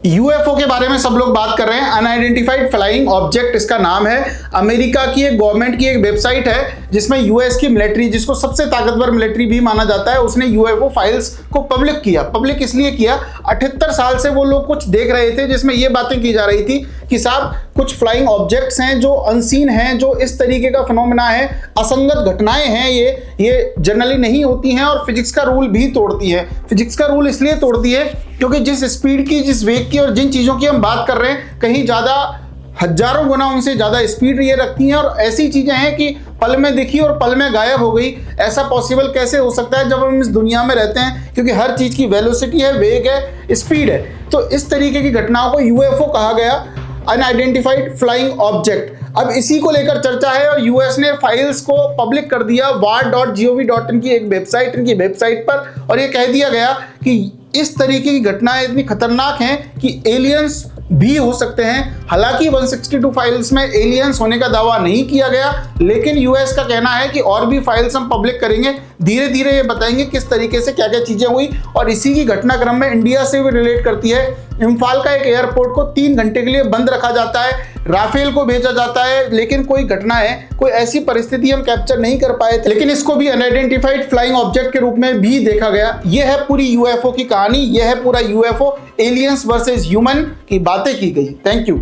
UFO के बारे में सब लोग बात कर रहे हैं। अनआइडेंटिफाइड फ्लाइंग ऑब्जेक्ट इसका नाम है। अमेरिका की एक गवर्नमेंट की एक वेबसाइट है जिसमें यूएस की मिलिट्री, जिसको सबसे ताकतवर मिलिट्री भी माना जाता है, उसने यूएफओ फाइल्स को पब्लिक किया। पब्लिक इसलिए किया, 78 साल से वो लोग कुछ देख रहे थे जिसमें ये बातें की जा रही थी कि साहब कुछ फ्लाइंग ऑब्जेक्ट्स हैं जो अनसीन हैं, जो इस तरीके का फिनोमेना है, असंगत घटनाएं हैं, ये जनरली नहीं होती हैं और फिजिक्स का रूल भी तोड़ती है। फिजिक्स का रूल इसलिए तोड़ती है क्योंकि जिस स्पीड की, जिस वेग की और जिन चीज़ों की हम बात कर रहे हैं, कहीं ज़्यादा हजारों गुना उनसे ज़्यादा स्पीड ये रखती हैं और ऐसी चीज़ें हैं कि पल में दिखी और पल में गायब हो गई। ऐसा पॉसिबल कैसे हो सकता है जब हम इस दुनिया में रहते हैं, क्योंकि हर चीज़ की वेलोसिटी है, वेग है, स्पीड है। तो इस तरीके की घटनाओं को यूएफओ कहा गया, अनआइडेंटिफाइड फ्लाइंग ऑब्जेक्ट। अब इसी को लेकर चर्चा है और यूएस ने फाइल्स को पब्लिक कर दिया war.gov.in की एक वेबसाइट, इनकी वेबसाइट पर, और ये कह दिया गया कि इस तरीके की घटनाएं इतनी खतरनाक हैं कि एलियंस भी हो सकते हैं। हालांकि 162 फाइल्स में एलियंस होने का दावा नहीं किया गया, लेकिन यूएस का कहना है कि और भी फाइल्स हम पब्लिक करेंगे, धीरे धीरे ये बताएंगे किस तरीके से क्या क्या चीजें हुई। और इसी की घटनाक्रम में इंडिया से भी रिलेट करती है। इम्फाल का एक एयरपोर्ट को 3 घंटे के लिए बंद रखा जाता है, राफेल को भेजा जाता है, लेकिन कोई घटना है, कोई ऐसी परिस्थिति हम कैप्चर नहीं कर पाए थे, लेकिन इसको भी अनआइडेंटिफाइड फ्लाइंग ऑब्जेक्ट के रूप में भी देखा गया। यह है पूरी यूएफओ की कहानी, यह है पूरा यूएफओ, एलियंस वर्सेस ह्यूमन की बातें की गई। Thank you.